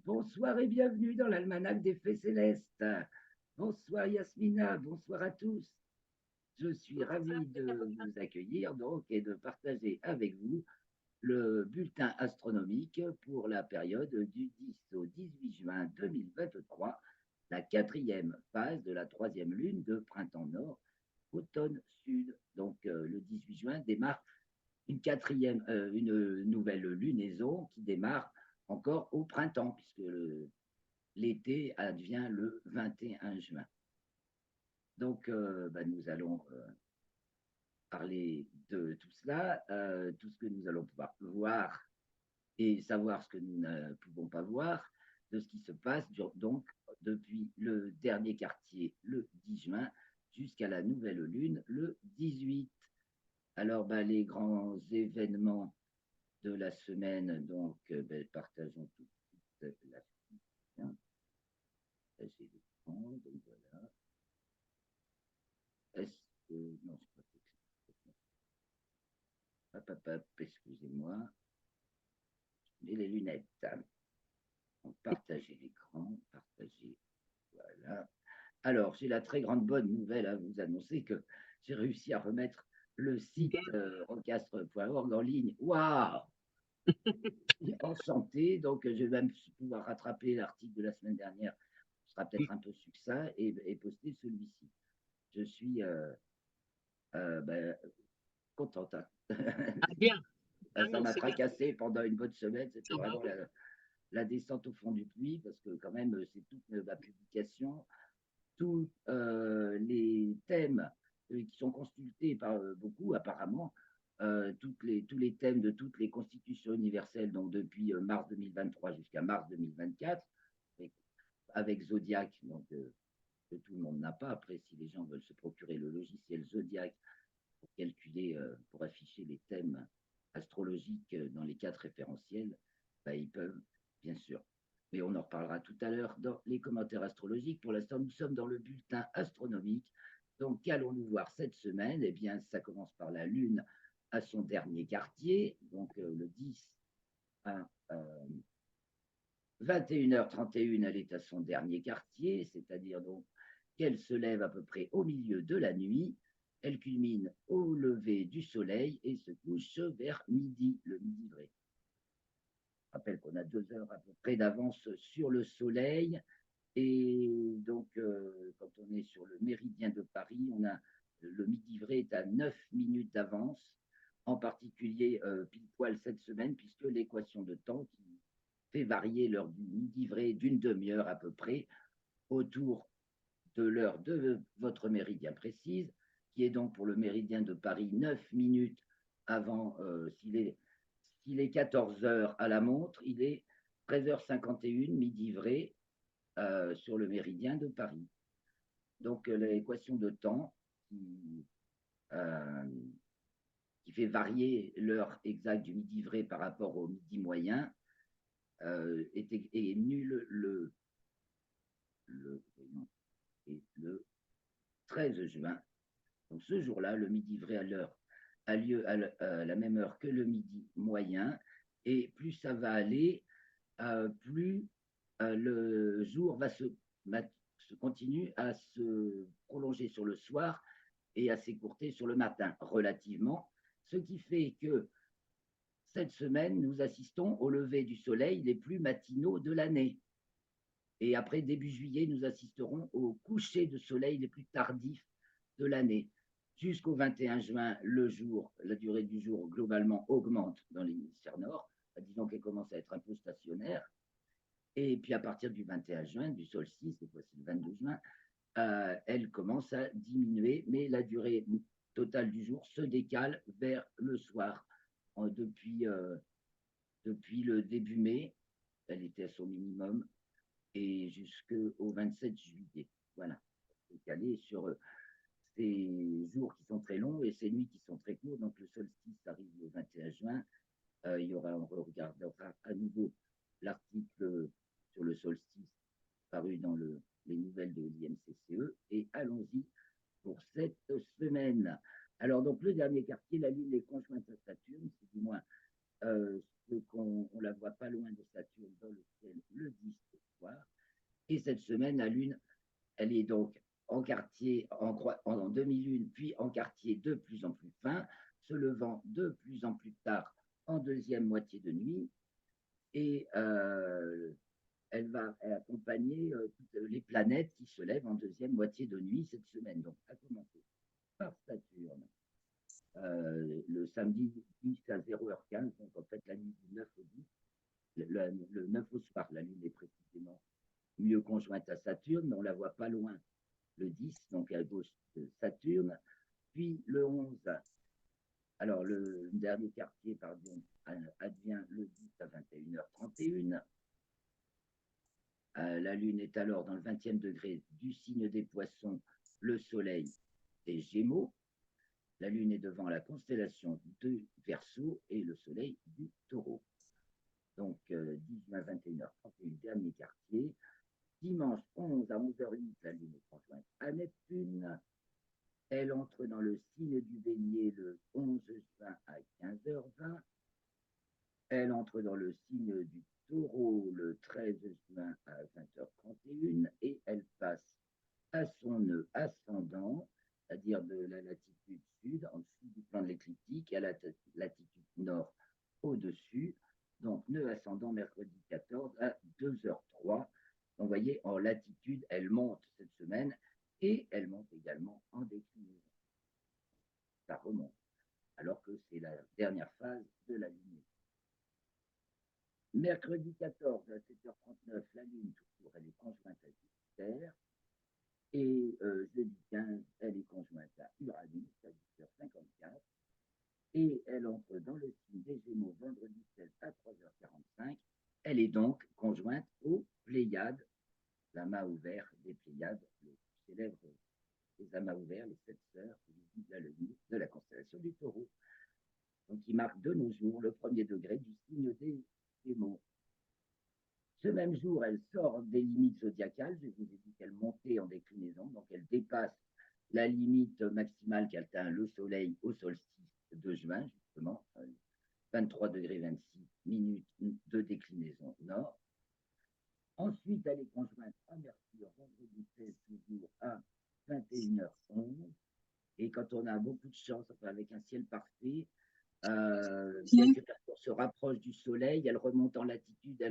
Bonsoir et bienvenue dans l'almanach des Fées Célestes. Bonsoir Yasmina, bonsoir à tous. Je suis ravi de vous accueillir donc et de partager avec vous le bulletin astronomique pour la période du 10 au 18 juin 2023, la quatrième phase de la troisième lune de printemps nord, automne sud. Donc le 18 juin démarre une nouvelle lunaison qui démarre encore au printemps, puisque l'été advient le 21 juin. Donc, nous allons parler de tout cela, tout ce que nous allons pouvoir voir et savoir ce que nous ne pouvons pas voir, de ce qui se passe donc depuis le dernier quartier, le 10 juin, jusqu'à la nouvelle lune, le 18. Alors, les grands événements de la semaine, donc, partageons tout de suite la suite. Hein. Partager l'écran, donc voilà. Est-ce que. Non, je crois que c'est. Excusez-moi. Je mets les lunettes. Donc, partager l'écran, partager. Voilà. Alors, j'ai la très grande bonne nouvelle à vous annoncer que j'ai réussi à remettre le site rocastre.org en ligne. Waouh! Enchanté, donc je vais même pouvoir rattraper l'article de la semaine dernière, ce sera peut-être un peu succinct, et poster celui-ci. Je suis contente. Hein. Ah, bien. Ah, Ça non, m'a c'est bien. tracassé pendant une bonne semaine, c'était Ah, bah vraiment oui. la descente au fond du puits, parce que quand même, c'est toute ma publication, tous les thèmes qui sont consultés par beaucoup apparemment, tous les thèmes de toutes les constitutions universelles, donc depuis mars 2023 jusqu'à mars 2024, avec Zodiac, donc que tout le monde n'a pas. Après, si les gens veulent se procurer le logiciel Zodiac pour calculer, pour afficher les thèmes astrologiques dans les 4 référentiels, ils peuvent, bien sûr. Mais on en reparlera tout à l'heure dans les commentaires astrologiques. Pour l'instant, nous sommes dans le bulletin astronomique. Donc, qu'allons-nous voir cette semaine? Eh bien, ça commence par la Lune à son dernier quartier, donc le 10 à 21h31, elle est à son dernier quartier, c'est-à-dire donc qu'elle se lève à peu près au milieu de la nuit. Elle culmine au lever du soleil et se couche vers midi, le midi vrai. Je rappelle qu'on a 2 heures à peu près d'avance sur le soleil. Et donc, quand on est sur le méridien de Paris, on a le midi vrai est à 9 minutes d'avance, en particulier pile poil cette semaine, puisque l'équation de temps qui fait varier l'heure du midi vrai d'une demi-heure à peu près autour de l'heure de votre méridien précise, qui est donc pour le méridien de Paris 9 minutes avant, s'il est 14 heures à la montre, il est 13h51, midi vrai, sur le méridien de Paris. Donc l'équation de temps euh, qui fait varier l'heure exacte du midi vrai par rapport au midi moyen est nul le 13 juin. Donc ce jour-là, le midi vrai à l'heure a lieu à la même heure que le midi moyen. Et plus ça va aller, plus le jour se continue à se prolonger sur le soir et à s'écourter sur le matin relativement, ce qui fait que cette semaine, nous assistons au lever du soleil les plus matinaux de l'année. Et après, début juillet, nous assisterons au coucher de soleil les plus tardifs de l'année. Jusqu'au 21 juin, la durée du jour globalement augmente dans l'hémisphère nord. Disons qu'elle commence à être un peu stationnaire. Et puis à partir du 21 juin, du solstice, cette fois-ci le 22 juin, elle commence à diminuer, mais la durée totale du jour se décale vers le soir. Depuis le début mai, elle était à son minimum, et jusqu'au 27 juillet. Voilà, décalé sur ces jours qui sont très longs et ces nuits qui sont très courtes. Donc le solstice arrive le 21 juin. On regardera à nouveau l'article sur le solstice paru dans les nouvelles de l'IMCCE. Et allons-y pour cette semaine. Alors, donc, le dernier quartier, la Lune est conjointe à Saturne, c'est du moins ce qu'on la voit pas loin de Saturne dans le ciel le semaine, la Lune, elle est donc en quartier, en demi-lune, puis en quartier de plus en plus fin, se levant de plus en plus tard en deuxième moitié de nuit. Et elle va accompagner toutes les planètes qui se lèvent en deuxième moitié de nuit cette semaine. Donc, à commencer par Saturne, le samedi 10 à 0h15, donc en fait la nuit du 9 au 10, le 9 au soir, la Lune est précisément mieux conjointe à Saturne, mais on ne la voit pas loin. Le 10, donc à gauche de Saturne, puis le 11, alors le dernier quartier, pardon, advient le 10 à 21h31. La Lune est alors dans le 20e degré du signe des Poissons, le Soleil des Gémeaux. La Lune est devant la constellation de Verseau et le Soleil du Taureau. Donc, 10 à 21h31, dernier quartier. Dimanche 11 à 11h08, la Lune est conjointe à Neptune. Elle entre dans le signe du Bélier le 11 juin à 15h20. Elle entre dans le signe du Taureau le 13 juin à 20h31 et elle passe à son nœud ascendant, c'est-à-dire de la latitude sud, en dessous du plan de l'écliptique, à la latitude nord au-dessus. Donc, nœud ascendant mercredi 14 à 2h03. Donc, vous voyez, en latitude, elle monte cette semaine et elle monte également en déclinaison. Ça remonte, alors que c'est la dernière phase de la Lune. Mercredi 14 à 7h39, la Lune, toujours, elle est conjointe à Jupiter. Et jeudi 15, elle est conjointe à Uranus à 10h54. Et elle entre dans le signe des Gémeaux vendredi 16 à 3h45. Elle est donc conjointe aux Pléiades, l'amas ouvert des Pléiades, le célèbre des amas ouverts, les 7 sœurs qui visent la Lune de la constellation du Taureau. Donc, qui marque de nos jours le premier degré du signe des Gémeaux. Ce même jour, elle sort des limites zodiacales. Je vous ai dit qu'elle montait en déclinaison, donc elle dépasse la limite maximale qu'atteint le Soleil au solstice de juin, justement, 23 degrés 26 minutes de déclinaison nord. Ensuite, elle est conjointe à Mercure, vendredi 16 toujours à 21h11. Et quand on a beaucoup de chance, enfin, avec un ciel parfait, dès que Mercure se rapproche du Soleil, elle remonte en latitude,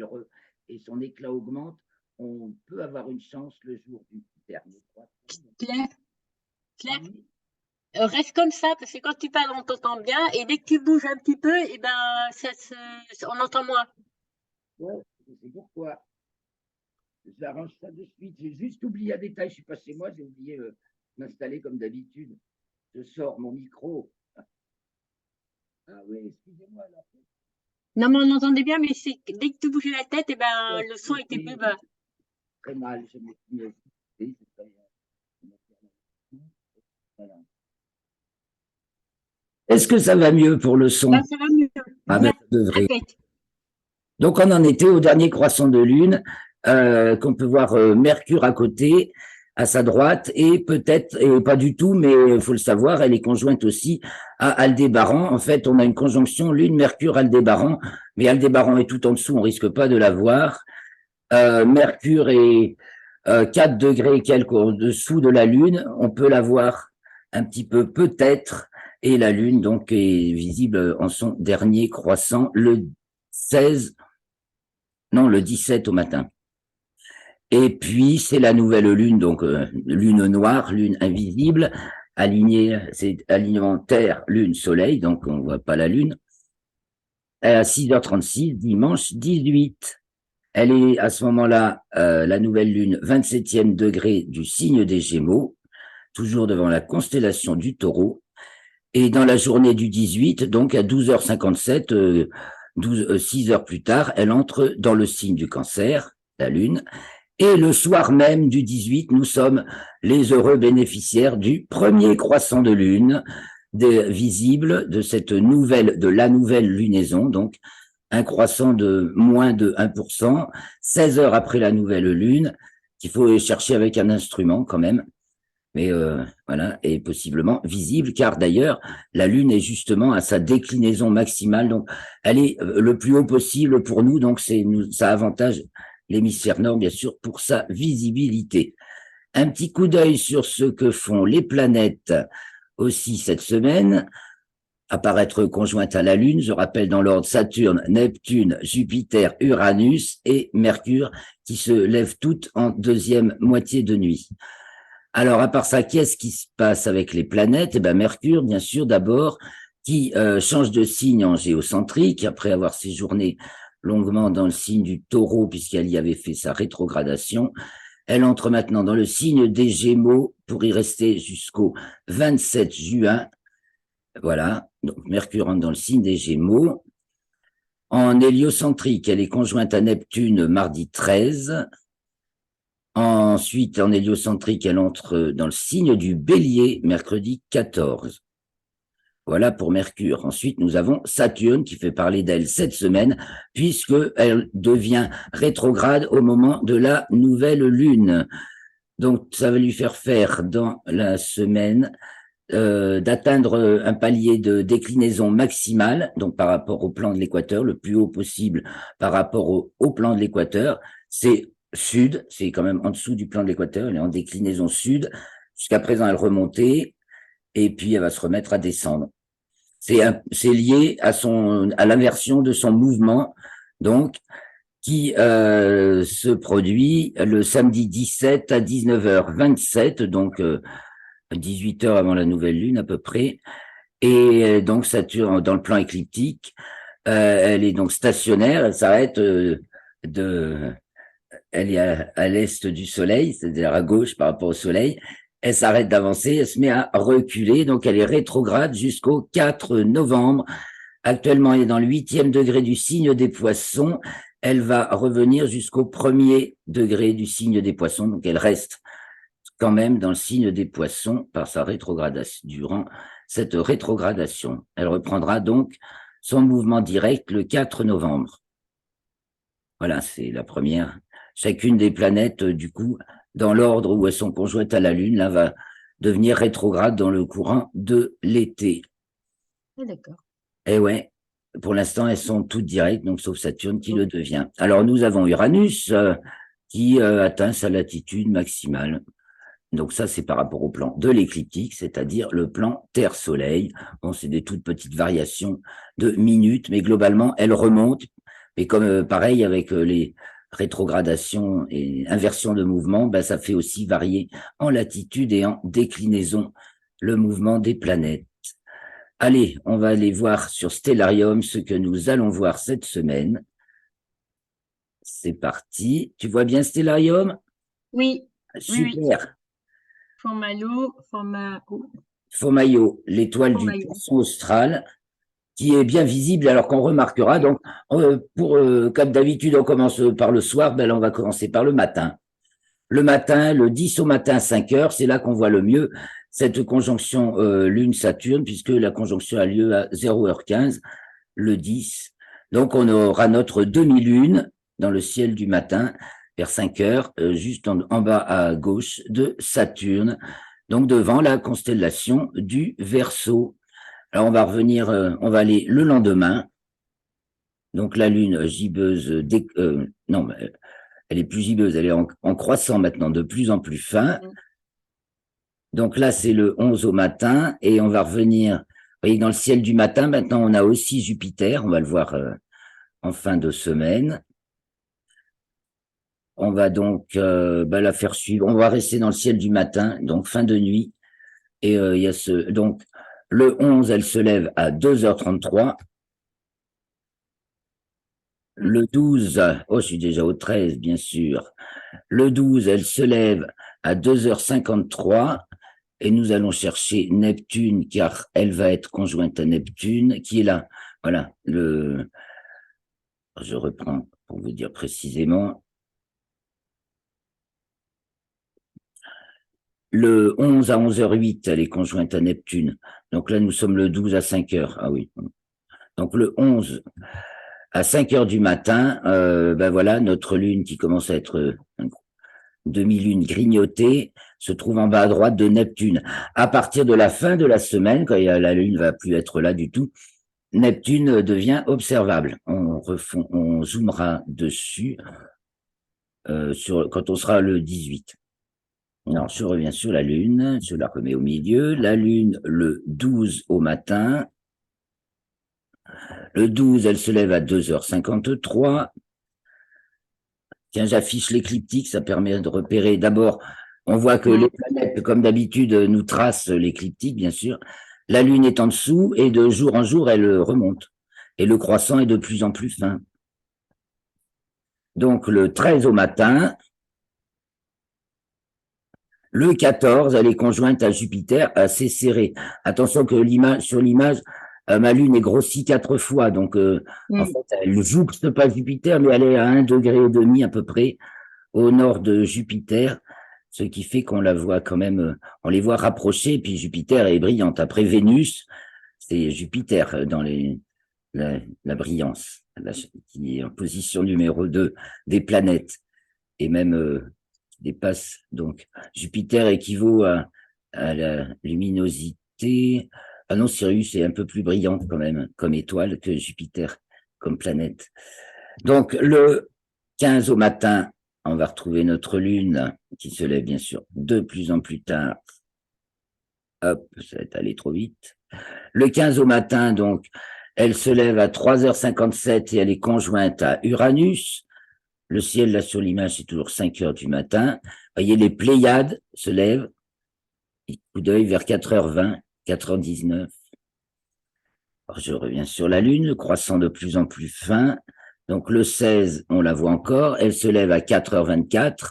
et son éclat augmente, on peut avoir une chance le jour du dernier croissant. Claire, reste comme ça, parce que quand tu parles, on t'entend bien, et dès que tu bouges un petit peu, et ben, on entend moins. Ouais, c'est pourquoi. J'arrange ça de suite. J'ai juste oublié un détail, je suis pas chez moi, j'ai oublié m'installer comme d'habitude. Je sors mon micro. Ah oui, excusez-moi alors. Non, mais on entendait bien, mais dès que tu bougeais la tête, et ben, le son était plus bas. Très mal, je m'excuse. Voilà. Est-ce que ça va mieux pour le son? Ben, ça va mieux. Ah, ben, ça devrait. Donc, on en était au dernier croissant de lune, qu'on peut voir Mercure à côté, à sa droite, et peut-être, et pas du tout, mais il faut le savoir, elle est conjointe aussi à Aldébaran. En fait, on a une conjonction Lune-Mercure-Aldébaran, mais Aldébaran est tout en dessous, on risque pas de la voir. Mercure est 4 degrés et quelques au-dessous de la Lune, on peut la voir un petit peu peut-être, et la Lune donc est visible en son dernier croissant le 17 au matin. Et puis, c'est la nouvelle lune, donc lune noire, lune invisible, alignée, c'est alignement Terre, Lune, Soleil, donc on voit pas la lune. À 6h36, dimanche 18. Elle est à ce moment-là, la nouvelle lune, 27e degré du signe des Gémeaux, toujours devant la constellation du Taureau. Et dans la journée du 18, donc à 12h57, 6 heures plus tard, elle entre dans le signe du Cancer, la Lune, et le soir même du 18, nous sommes les heureux bénéficiaires du premier croissant de Lune visible de la nouvelle lunaison, donc un croissant de moins de 1%, 16 heures après la nouvelle Lune, qu'il faut chercher avec un instrument quand même, mais voilà, et possiblement visible, car d'ailleurs, la Lune est justement à sa déclinaison maximale, donc elle est le plus haut possible pour nous, donc ça avantage l'hémisphère nord, bien sûr, pour sa visibilité. Un petit coup d'œil sur ce que font les planètes aussi cette semaine. Apparaître conjointe à la Lune, je rappelle dans l'ordre Saturne, Neptune, Jupiter, Uranus et Mercure qui se lèvent toutes en deuxième moitié de nuit. Alors, à part ça, qu'est-ce qui se passe avec les planètes? Eh ben, Mercure, bien sûr, d'abord, qui change de signe en géocentrique, après avoir séjourné longuement dans le signe du Taureau, puisqu'elle y avait fait sa rétrogradation. Elle entre maintenant dans le signe des Gémeaux pour y rester jusqu'au 27 juin. Voilà, donc Mercure entre dans le signe des Gémeaux. En héliocentrique, elle est conjointe à Neptune mardi 13. Ensuite, en héliocentrique, elle entre dans le signe du Bélier mercredi 14. Voilà pour Mercure. Ensuite, nous avons Saturne qui fait parler d'elle cette semaine puisqu'elle devient rétrograde au moment de la nouvelle lune. Donc, ça va lui faire dans la semaine d'atteindre un palier de déclinaison maximale, donc par rapport au plan de l'équateur, le plus haut possible par rapport au plan de l'équateur. C'est sud, c'est quand même en dessous du plan de l'équateur, elle est en déclinaison sud. Jusqu'à présent, elle remontait et puis elle va se remettre à descendre. C'est lié à l'inversion de son mouvement, donc, qui se produit le samedi 17 à 19h27, donc 18 heures avant la nouvelle lune à peu près. Et donc Saturne, dans le plan écliptique, elle est donc stationnaire, elle s'arrête elle est à l'est du Soleil, c'est-à-dire à gauche par rapport au Soleil. Elle s'arrête d'avancer, elle se met à reculer, donc elle est rétrograde jusqu'au 4 novembre. Actuellement, elle est dans le 8e degré du signe des Poissons. Elle va revenir jusqu'au 1er degré du signe des Poissons, donc elle reste quand même dans le signe des Poissons par sa rétrogradation. Durant cette rétrogradation, elle reprendra donc son mouvement direct le 4 novembre. Voilà, c'est la première. Chacune des planètes, du coup, dans l'ordre où elles sont conjointes à la Lune, là, va devenir rétrograde dans le courant de l'été. Ah, d'accord. Et ouais, pour l'instant, elles sont toutes directes, donc sauf Saturne qui le devient. Alors, nous avons Uranus qui atteint sa latitude maximale. Donc ça, c'est par rapport au plan de l'écliptique, c'est-à-dire le plan Terre-Soleil. Bon, c'est des toutes petites variations de minutes, mais globalement, elles remontent. Et comme pareil avec les rétrogradations et inversions de mouvement, ben, ça fait aussi varier en latitude et en déclinaison le mouvement des planètes. Allez, on va aller voir sur Stellarium ce que nous allons voir cette semaine. C'est parti. Tu vois bien Stellarium? Oui. Super. Oui. Fomaio, l'étoile du Poisson austral, qui est bien visible, alors qu'on remarquera. Donc, comme d'habitude, on commence par le soir, ben là, on va commencer par le matin. Le matin, le 10 au matin, 5 heures, c'est là qu'on voit le mieux cette conjonction Lune-Saturne, puisque la conjonction a lieu à 0h15, le 10. Donc, on aura notre demi-lune dans le ciel du matin, vers 5 heures, juste en bas à gauche de Saturne, donc devant la constellation du Verseau. Alors, on va revenir, on va aller le lendemain. Donc, la Lune gibbeuse, non, elle est plus gibbeuse, elle est en croissant maintenant, de plus en plus fin. Donc là, c'est le 11 au matin, et on va revenir, vous voyez, dans le ciel du matin, maintenant, on a aussi Jupiter, on va le voir en fin de semaine. On va donc la faire suivre, on va rester dans le ciel du matin, donc fin de nuit, et il y a donc, le 11, elle se lève à 2h33. Le 12, oh, je suis déjà au 13, bien sûr. Le 12, elle se lève à 2h53 et nous allons chercher Neptune car elle va être conjointe à Neptune qui est là. Voilà, je reprends pour vous dire précisément. Le 11 à 11h08, elle est conjointe à Neptune. Donc là, nous sommes le 12 à 5h. Ah oui. Donc le 11 à 5h du matin, voilà, notre lune qui commence à être demi-lune grignotée se trouve en bas à droite de Neptune. À partir de la fin de la semaine, quand la lune va plus être là du tout, Neptune devient observable. On zoomera dessus. quand on sera le 18. Alors, je reviens sur la Lune, je la remets au milieu. La Lune, le 12 au matin. Le 12, elle se lève à 2h53. Tiens, j'affiche l'écliptique, ça permet de repérer. D'abord, on voit que les planètes, comme d'habitude, nous tracent l'écliptique, bien sûr. La Lune est en dessous et de jour en jour, elle remonte. Et le croissant est de plus en plus fin. Donc, le 13 au matin, le 14, elle est conjointe à Jupiter, assez serrée. Attention que sur l'image, ma Lune est grossie 4 fois. Donc, en fait, elle ne jouxte pas Jupiter, mais elle est à 1,5 degré à peu près au nord de Jupiter, ce qui fait qu'on la voit quand même, on les voit rapprochés, puis Jupiter est brillante. Après Vénus, c'est Jupiter dans la brillance, qui est en position numéro 2 des planètes, et même dépasse. Donc, Jupiter équivaut à la luminosité. Ah non, Sirius est un peu plus brillante quand même, comme étoile, que Jupiter, comme planète. Donc, le 15 au matin, on va retrouver notre Lune, qui se lève bien sûr de plus en plus tard. Hop, ça va aller trop vite. Le 15 au matin, donc, elle se lève à 3h57 et elle est conjointe à Uranus. Le ciel, là, sur l'image, c'est toujours 5h du matin. Vous voyez, les Pléiades se lèvent, coup d'œil vers 4h20, 4h19. Alors, je reviens sur la Lune, le croissant de plus en plus fin. Donc, le 16, on la voit encore, elle se lève à 4h24.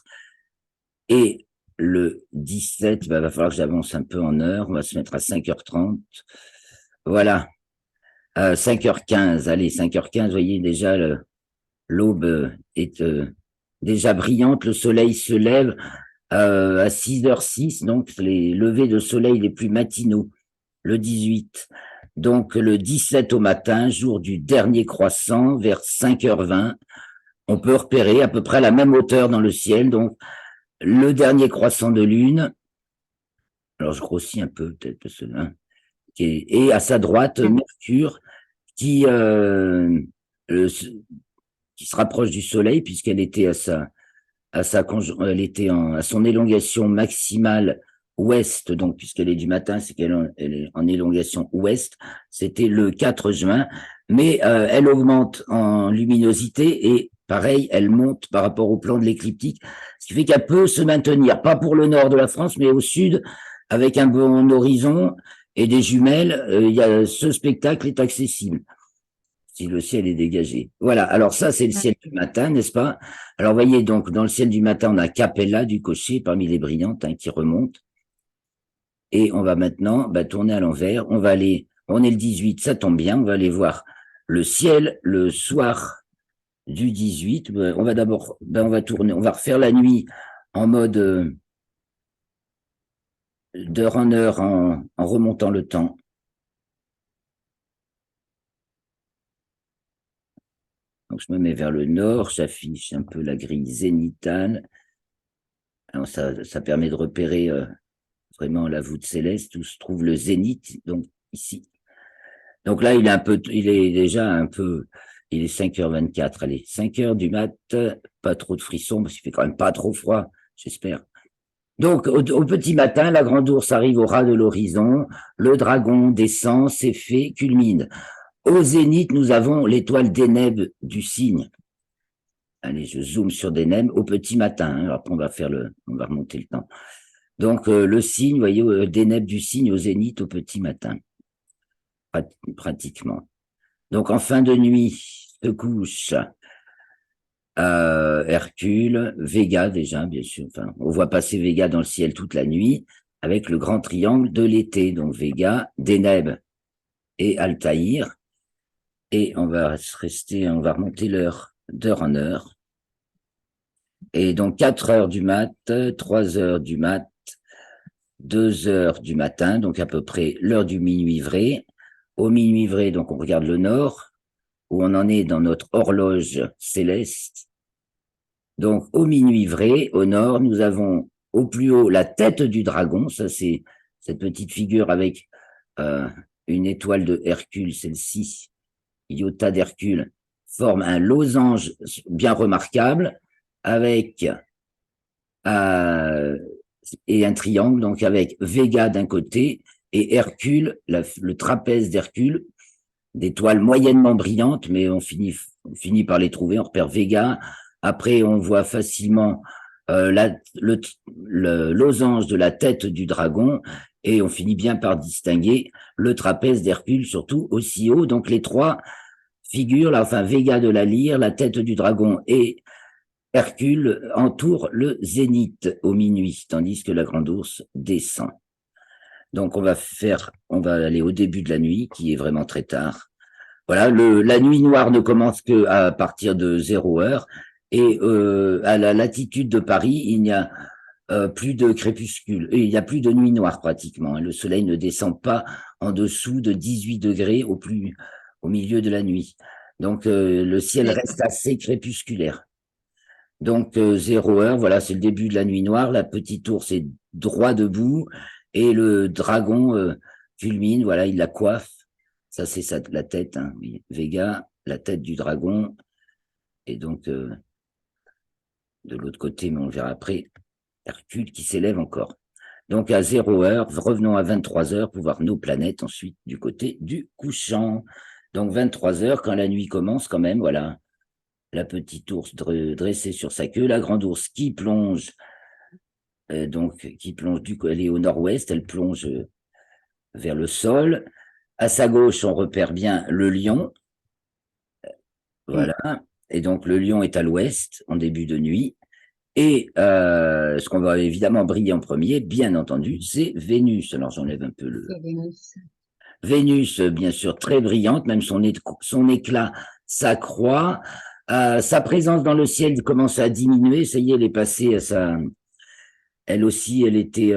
Et le 17, va falloir que j'avance un peu en heure, on va se mettre à 5h30. Voilà, 5h15, allez, 5h15, vous voyez déjà, l'aube est déjà brillante, le soleil se lève à 6h06, donc les levées de soleil les plus matinaux, le 18. Donc le 17 au matin, jour du dernier croissant, vers 5h20, on peut repérer à peu près la même hauteur dans le ciel, donc le dernier croissant de lune. Alors je grossis un peu peut-être parce que là, et à sa droite Mercure qui se rapproche du Soleil puisqu'elle était à son élongation maximale ouest, donc puisqu'elle est du matin, c'est qu'elle est en élongation ouest. C'était le 4 juin, mais elle augmente en luminosité et pareil, elle monte par rapport au plan de l'écliptique, ce qui fait qu'elle peut se maintenir, pas pour le nord de la France, mais au sud, avec un bon horizon et des jumelles. Ce spectacle est accessible si le ciel est dégagé. Voilà, alors ça, c'est le ciel du matin, n'est-ce pas? Alors, voyez, donc, dans le ciel du matin, on a Capella du Cocher, parmi les brillantes, qui remonte. Et on va maintenant tourner à l'envers. On est le 18, ça tombe bien, on va aller voir le ciel le soir du 18. On va d'abord, on va tourner, on va refaire la nuit en mode d'heure en heure en remontant le temps. Donc, je me mets vers le nord, j'affiche un peu la grille zénitale. Alors, ça permet de repérer vraiment la voûte céleste où se trouve le zénith, donc ici. Donc là, il est déjà un peu, il est 5h24, allez, 5h du mat, pas trop de frissons, parce qu'il fait quand même pas trop froid, j'espère. Donc, au petit matin, la grande ours arrive au ras de l'horizon, le dragon descend, s'effet, culmine. Au zénith, nous avons l'étoile d'Éneb du cygne. Allez, je zoome sur Deneb au petit matin. Après, on va remonter le temps. Donc, le cygne, vous voyez, Deneb du cygne au zénith au petit matin. Pratiquement. Donc, en fin de nuit, se couche Hercule, Véga déjà, bien sûr. Enfin, on voit passer Véga dans le ciel toute la nuit avec le grand triangle de l'été. Donc, Véga, Deneb et Altaïr. Et on va remonter l'heure d'heure en heure. Et donc 4h du mat, 3h du mat, 2h du matin, donc à peu près l'heure du minuit vrai. Au minuit vrai, donc on regarde le nord, où on en est dans notre horloge céleste. Donc au minuit vrai, au nord, nous avons au plus haut la tête du dragon, ça c'est cette petite figure avec une étoile de Hercule, celle-ci, Iota d'Hercule, forme un losange bien remarquable. avec et un triangle, donc avec Vega d'un côté et Hercule, le trapèze d'Hercule, des toiles moyennement brillantes, mais on finit par les trouver. On repère Vega. Après, on voit facilement le losange de la tête du dragon, et on finit bien par distinguer le trapèze d'Hercule, surtout aussi haut. Donc les trois figures, là, enfin Vega de la lyre, la tête du dragon et Hercule entourent le zénith au minuit, tandis que la grande ours descend. Donc on va aller au début de la nuit, qui est vraiment très tard. Voilà, la nuit noire ne commence que à partir de 0 heure, et à la latitude de Paris, il n'y a plus de crépuscule, il n'y a plus de nuit noire pratiquement. Le soleil ne descend pas en dessous de 18 degrés au milieu de la nuit. Donc le ciel reste assez crépusculaire. Donc 0 heure, voilà, c'est le début de la nuit noire. La petite ours est droit debout et le dragon culmine. Voilà, il la coiffe. Ça, c'est la tête, hein, Vega, la tête du dragon. Et donc de l'autre côté, mais on le verra après, Hercule qui s'élève encore. Donc à 0 heure, revenons à 23 heures pour voir nos planètes ensuite du côté du couchant. Donc 23 heures, quand la nuit commence, quand même, voilà, la petite ours dressée sur sa queue, la grande ours qui plonge, elle est au nord-ouest, elle plonge vers le sol. À sa gauche, on repère bien le lion, voilà, et donc le lion est à l'ouest en début de nuit. Et ce qu'on va évidemment briller en premier, bien entendu, c'est Vénus. Alors j'enlève un peu Vénus, bien sûr, très brillante, même son éclat s'accroît. Sa présence dans le ciel commence à diminuer. Ça y est, elle est passée elle aussi, elle était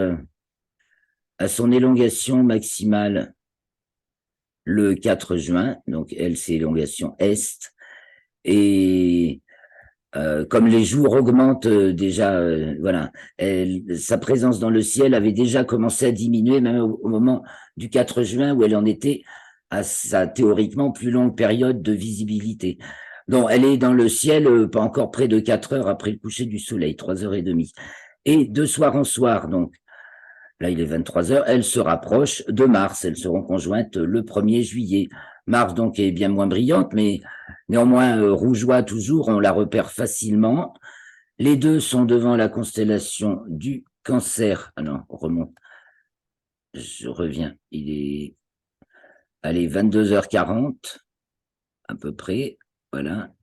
à son élongation maximale le 4 juin. Donc elle, c'est élongation est. Et comme les jours augmentent déjà, voilà, sa présence dans le ciel avait déjà commencé à diminuer, même au moment du 4 juin, où elle en était à sa théoriquement plus longue période de visibilité. Donc, elle est dans le ciel pas encore près de 4 heures après le coucher du soleil, 3 h 30. Et de soir en soir, donc, là il est 23 heures, elle se rapproche de Mars. Elles seront conjointes le 1er juillet. Mars, donc, est bien moins brillante, mais néanmoins rougeoie toujours, on la repère facilement. Les deux sont devant la constellation du Cancer. Ah non, on remonte. Je reviens. Il est, allez, 22h40, à peu près. Voilà.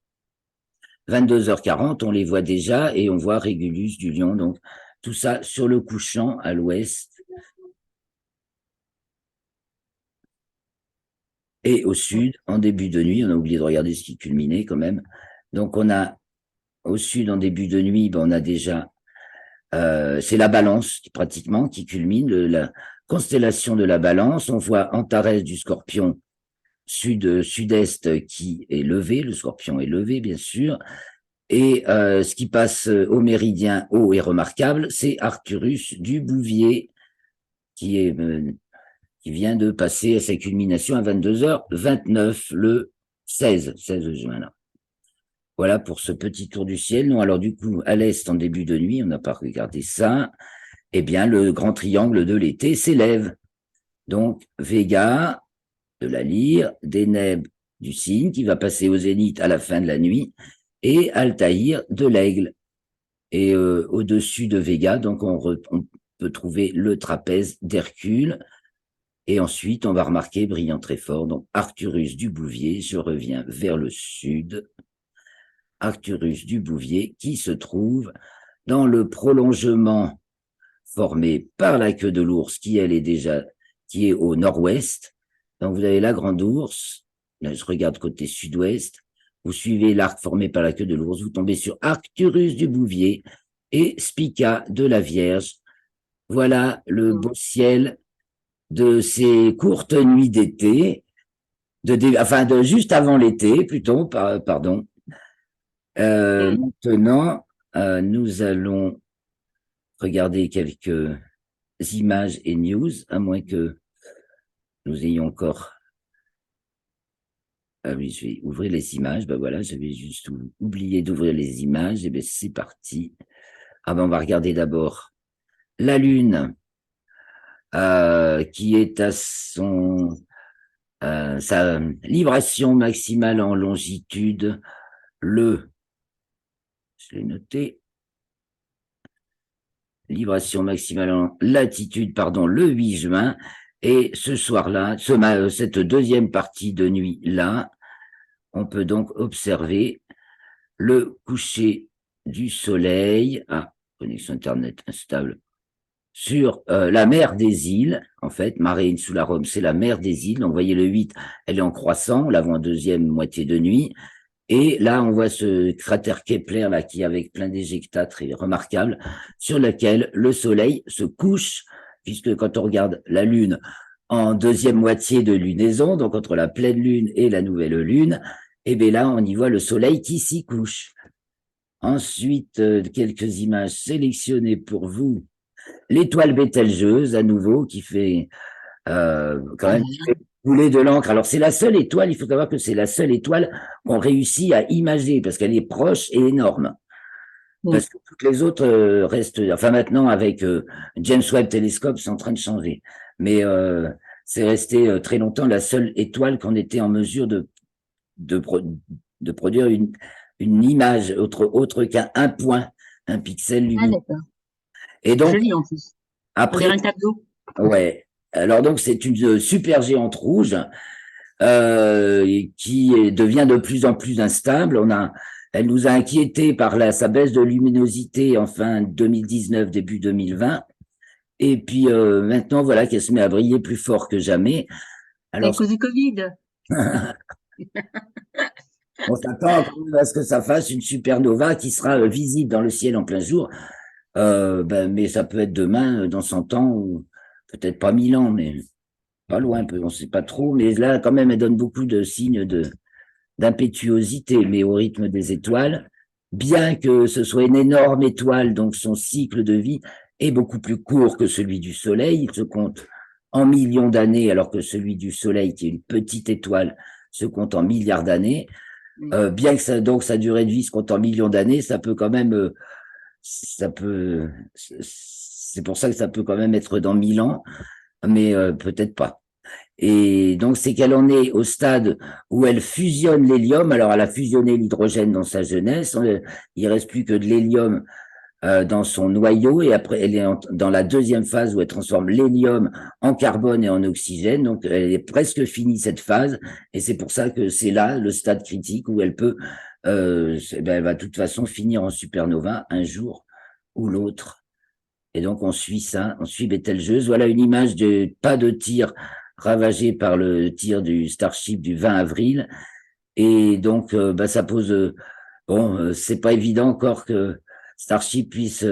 22h40, on les voit déjà et on voit Régulus du Lion. Donc, tout ça sur le couchant à l'ouest. Et au sud, en début de nuit, on a oublié de regarder ce qui culminait quand même. Donc, on a au sud, en début de nuit, ben, on a déjà, c'est la Balance pratiquement qui culmine, la constellation de la Balance. On voit Antares du Scorpion sud-est qui est levé, le Scorpion est levé bien sûr. Et ce qui passe au méridien haut et remarquable, c'est Arcturus du Bouvier qui vient de passer à sa culmination à 22h29 le 16 juin. Là. Voilà pour ce petit tour du ciel. Non, alors du coup, à l'est, en début de nuit, on n'a pas regardé ça. Eh bien, le grand triangle de l'été s'élève. Donc, Vega de la lyre, Deneb du cygne, qui va passer au zénith à la fin de la nuit, et Altaïr de l'aigle. Et au-dessus de Vega, donc on peut trouver le trapèze d'Hercule. Et ensuite, on va remarquer, brillant très fort, donc Arcturus du Bouvier. Je reviens vers le sud. Arcturus du Bouvier, qui se trouve dans le prolongement formé par la queue de l'ours, qui est au nord-ouest. Donc vous avez la grande ours, là je regarde côté sud-ouest, vous suivez l'arc formé par la queue de l'ours, vous tombez sur Arcturus du Bouvier et Spica de la Vierge. Voilà le beau ciel de ces courtes nuits d'été, de juste avant l'été, plutôt, pardon. Maintenant, nous allons regarder quelques images et news, à moins que nous ayons encore Ah oui, je vais ouvrir les images. Ben voilà, j'avais juste oublié d'ouvrir les images. Et bien, c'est parti. Ah ben, on va regarder d'abord la Lune, qui est à sa libration maximale en longitude, je l'ai noté, libration maximale en latitude, pardon, le 8 juin. Et ce soir-là, cette deuxième partie de nuit-là, on peut donc observer le coucher du soleil, connexion Internet instable, sur la mer des îles, en fait, Mare Insularum, c'est la mer des îles. Donc, vous voyez, le 8, elle est en croissant, on la voit en deuxième moitié de nuit. Et là, on voit ce cratère Kepler, là, qui, avec plein d'éjectats très remarquables, sur lequel le soleil se couche, puisque quand on regarde la Lune en deuxième moitié de lunaison, donc entre la pleine Lune et la nouvelle Lune, et bien là, on y voit le soleil qui s'y couche. Ensuite, quelques images sélectionnées pour vous. L'étoile Bételgeuse, à nouveau, qui fait quand même couler de l'encre. Alors, c'est la seule étoile, il faut savoir que c'est la seule étoile qu'on réussit à imager, parce qu'elle est proche et énorme. Parce que toutes les autres restent... Enfin, maintenant, avec James Webb Telescope, c'est en train de changer. Mais c'est resté très longtemps la seule étoile qu'on était en mesure de produire une image autre qu'un point, un pixel Ah, lumineux. d'accord. Et donc, Joli en plus. On après, dirait un tableau. ouais. Alors donc, c'est une super géante rouge qui devient de plus en plus instable. Elle nous a inquiétés par sa baisse de luminosité en fin 2019, début 2020. Et puis maintenant, voilà qu'elle se met à briller plus fort que jamais. C'est à Alors, cause du Covid. on s'attend à ce que ça fasse une supernova qui sera visible dans le ciel en plein jour. Mais ça peut être demain, dans 100 ans, ou peut-être pas 1000 ans, mais pas loin, on ne sait pas trop. Mais là, quand même, elle donne beaucoup de signes d'impétuosité, mais au rythme des étoiles. Bien que ce soit une énorme étoile, donc son cycle de vie est beaucoup plus court que celui du Soleil. Il se compte en millions d'années, alors que celui du Soleil, qui est une petite étoile, se compte en milliards d'années. Bien que sa durée de vie se compte en millions d'années, ça peut quand même, c'est pour ça que ça peut quand même être dans 1000 ans, mais peut-être pas. Et donc, c'est qu'elle en est au stade où elle fusionne l'hélium. Alors, elle a fusionné l'hydrogène dans sa jeunesse. Il reste plus que de l'hélium dans son noyau. Et après, elle est dans la deuxième phase où elle transforme l'hélium en carbone et en oxygène. Donc, elle est presque finie cette phase. Et c'est pour ça que c'est là le stade critique où elle peut, elle va de toute façon finir en supernova un jour ou l'autre. Et donc, on suit ça, on suit Bételgeuse. Voilà une image de pas de tir ravagé par le tir du Starship du 20 avril. Et donc, ça pose... c'est pas évident encore que Starship puisse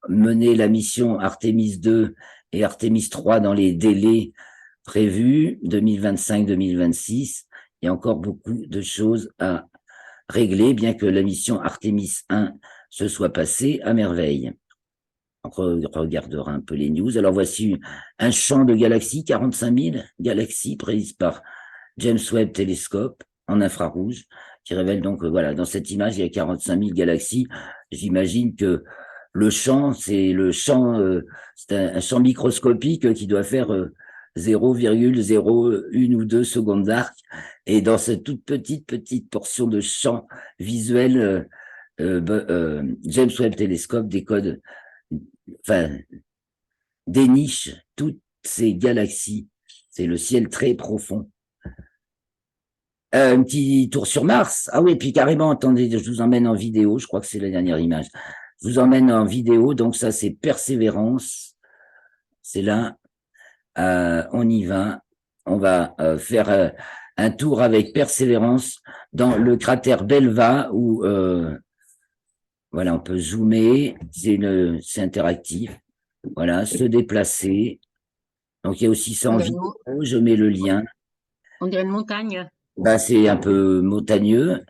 mener la mission Artemis 2 et Artemis 3 dans les délais prévus, 2025-2026. Il y a encore beaucoup de choses à régler, bien que la mission Artemis 1 se soit passée à merveille. On regardera un peu les news. Alors voici un champ de galaxies, 45 000 galaxies prises par James Webb Telescope en infrarouge, qui révèle donc, voilà, dans cette image, il y a 45 000 galaxies. J'imagine que le champ, c'est un champ microscopique qui doit faire 0,01 ou 2 secondes d'arc. Et dans cette toute petite portion de champ visuel, James Webb Telescope décode, déniche toutes ces galaxies. C'est le ciel très profond. Un petit tour sur Mars. Ah oui, puis carrément, attendez, je vous emmène en vidéo. Je crois que c'est la dernière image. Je vous emmène en vidéo. Donc ça, c'est Persévérance. C'est là. On y va. On va faire un tour avec Persévérance dans le cratère Belva où voilà, on peut zoomer. C'est interactif. Voilà, se déplacer. Donc, il y a aussi ça en vidéo, je mets le lien. On dirait une montagne. C'est un peu montagneux.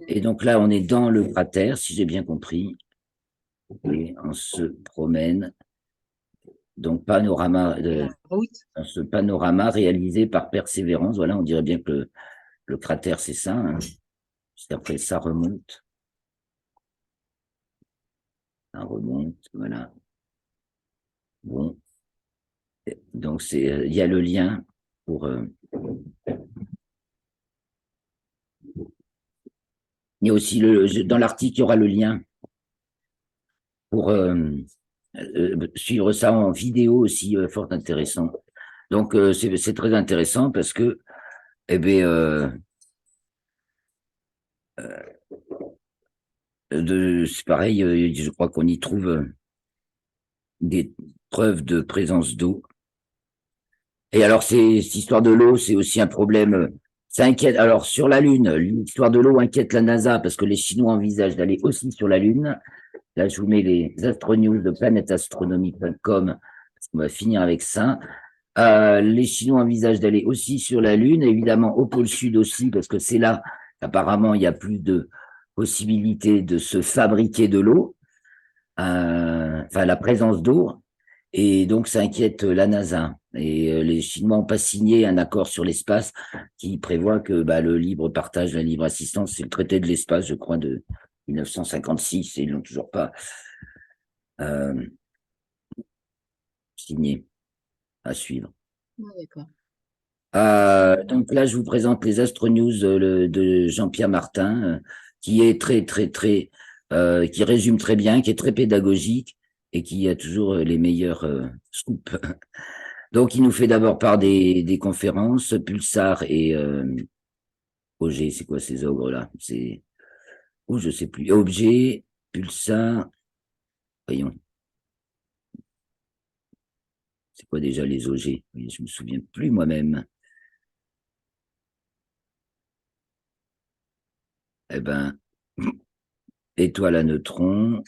Et donc là, on est dans le cratère, si j'ai bien compris. Et on se promène. Donc, ce panorama réalisé par Persévérance. Voilà, on dirait bien que le cratère, c'est ça. Hein. Après, ça remonte. Ça remonte, voilà. Bon. Donc, il y a le lien pour... il y a aussi, dans l'article, il y aura le lien pour suivre ça en vidéo aussi, fort intéressant. Donc, c'est très intéressant parce que, eh bien, c'est pareil, je crois qu'on y trouve des preuves de présence d'eau. Et alors, cette histoire de l'eau, c'est aussi un problème. Ça inquiète. Alors, sur la Lune, l'histoire de l'eau inquiète la NASA parce que les Chinois envisagent d'aller aussi sur la Lune. Là, je vous mets les astronews de planetastronomie.com parce qu'on va finir avec ça. Les Chinois envisagent d'aller aussi sur la Lune, évidemment au pôle Sud aussi, parce que c'est là, apparemment, il y a plus de possibilités de se fabriquer de l'eau, enfin la présence d'eau, et donc ça inquiète la NASA. Et les Chinois n'ont pas signé un accord sur l'espace qui prévoit que le libre partage, la libre assistance, c'est le traité de l'espace, je crois, de 1956, et ils l'ont toujours pas signé. À suivre. D'accord. Donc là, je vous présente les Astronews de Jean-Pierre Martin, qui est qui résume très bien, qui est très pédagogique et qui a toujours les meilleurs scoops. Donc, il nous fait d'abord part des conférences, Pulsar et OG, c'est quoi ces ogres-là? C'est, je sais plus. Objet, Pulsar, voyons. C'est quoi déjà les OG? Je me souviens plus moi-même. Eh ben, étoiles à neutrons,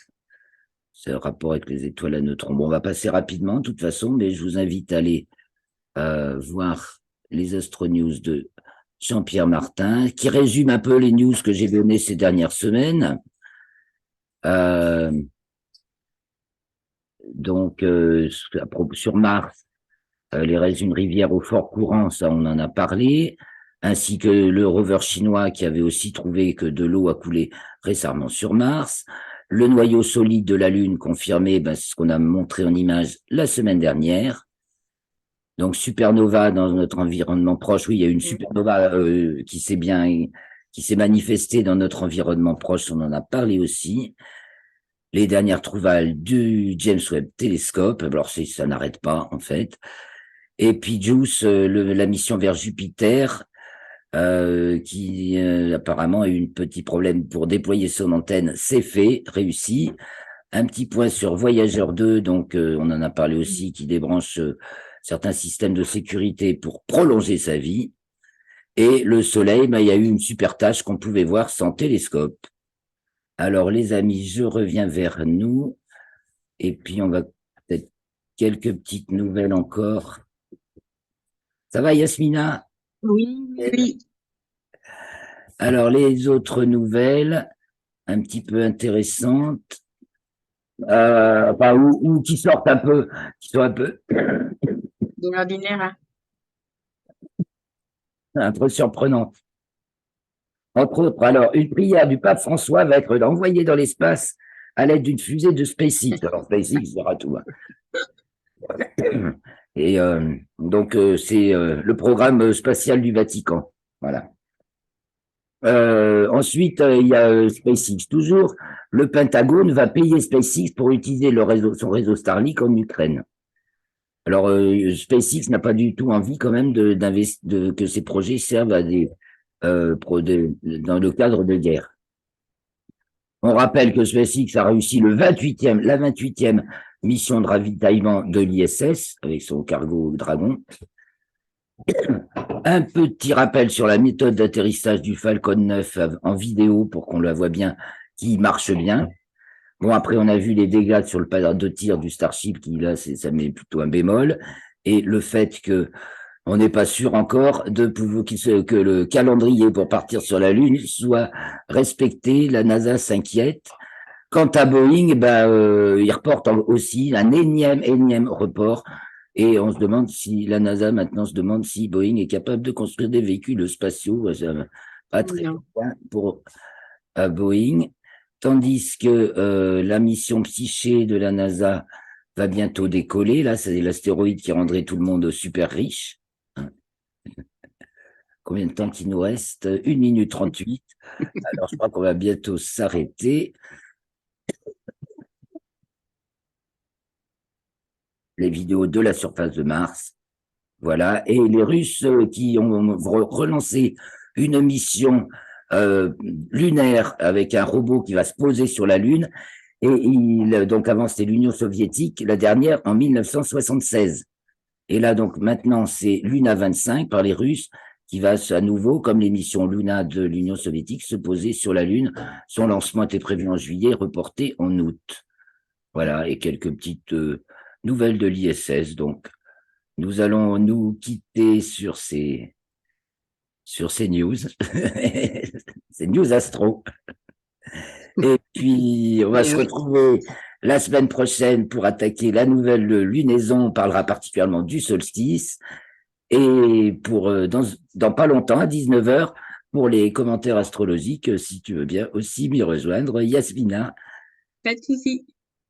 c'est le rapport avec les étoiles à neutrons. Bon, on va passer rapidement, de toute façon, mais je vous invite à aller voir les Astronews de Jean-Pierre Martin, qui résume un peu les news que j'ai données ces dernières semaines. Donc, sur Mars, les raies d'une rivière au fort courant, ça, on en a parlé, ainsi que le rover chinois qui avait aussi trouvé que de l'eau a coulé récemment sur Mars. Le noyau solide de la Lune confirmé, c'est ce qu'on a montré en image la semaine dernière. Donc, supernova dans notre environnement proche. Oui, il y a une supernova qui s'est manifestée dans notre environnement proche. On en a parlé aussi. Les dernières trouvailles du James Webb Télescope. Alors, ça n'arrête pas, en fait. Et puis, JUICE, la mission vers Jupiter, qui apparemment a eu un petit problème pour déployer son antenne. C'est fait, réussi. Un petit point sur Voyager 2, donc on en a parlé aussi, qui débranche certains systèmes de sécurité pour prolonger sa vie. Et le Soleil, il y a eu une super tâche qu'on pouvait voir sans télescope. Alors les amis, je reviens vers nous. Et puis on va peut-être quelques petites nouvelles encore. Ça va Yasmina? Oui, oui. Alors les autres nouvelles, un petit peu intéressantes, ou qui sortent un peu, qui sont un peu De l'ordinaire, hein. un peu surprenantes. Entre autres, alors, une prière du pape François va être envoyée dans l'espace à l'aide d'une fusée de SpaceX. Alors, SpaceX verra tout. Hein. Et donc, c'est le programme spatial du Vatican. Voilà. Ensuite, il y a SpaceX. Toujours, le Pentagone va payer SpaceX pour utiliser son réseau Starlink en Ukraine. Alors, SpaceX n'a pas du tout envie quand même que ces projets servent à dans le cadre de guerre. On rappelle que SpaceX a réussi la 28e mission de ravitaillement de l'ISS avec son cargo Dragon. Un petit rappel sur la méthode d'atterrissage du Falcon 9 en vidéo pour qu'on la voit bien, qui marche bien. Bon, après, on a vu les dégâts sur le padre de tir du Starship, qui là, ça met plutôt un bémol. Et le fait que on n'est pas sûr encore que le calendrier pour partir sur la Lune soit respecté. La NASA s'inquiète. Quant à Boeing, il reporte aussi un énième report. Et on se demande si la NASA maintenant se demande si Boeing est capable de construire des véhicules spatiaux. Pas très Non. loin pour Boeing. Tandis que la mission Psyché de la NASA va bientôt décoller. Là, c'est l'astéroïde qui rendrait tout le monde super riche. Hein. Combien de temps qu'il nous reste? 1 minute 38. Alors, je crois qu'on va bientôt s'arrêter. Les vidéos de la surface de Mars. Voilà. Et les Russes qui ont relancé une mission lunaire avec un robot qui va se poser sur la Lune. Et donc avant, c'était l'Union soviétique, la dernière en 1976. Et là, donc maintenant, c'est Luna 25 par les Russes qui va à nouveau, comme les missions Luna de l'Union soviétique, se poser sur la Lune. Son lancement était prévu en juillet, reporté en août. Voilà, et quelques petites nouvelles de l'ISS. Donc, nous allons nous quitter sur ces news, ces news astro. Et puis, on va se retrouver la semaine prochaine pour attaquer la nouvelle lunaison. On parlera particulièrement du solstice. Et pour dans pas longtemps, à 19h, pour les commentaires astrologiques, si tu veux bien aussi m'y rejoindre, Yasmina. Pas de souci.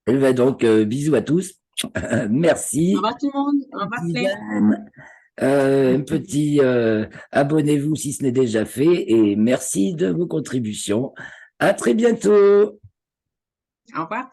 Et ben donc, bisous à tous. Merci. Au revoir tout le monde. Au revoir Claire. Petit abonnez-vous si ce n'est déjà fait et merci de vos contributions. À très bientôt. Au revoir.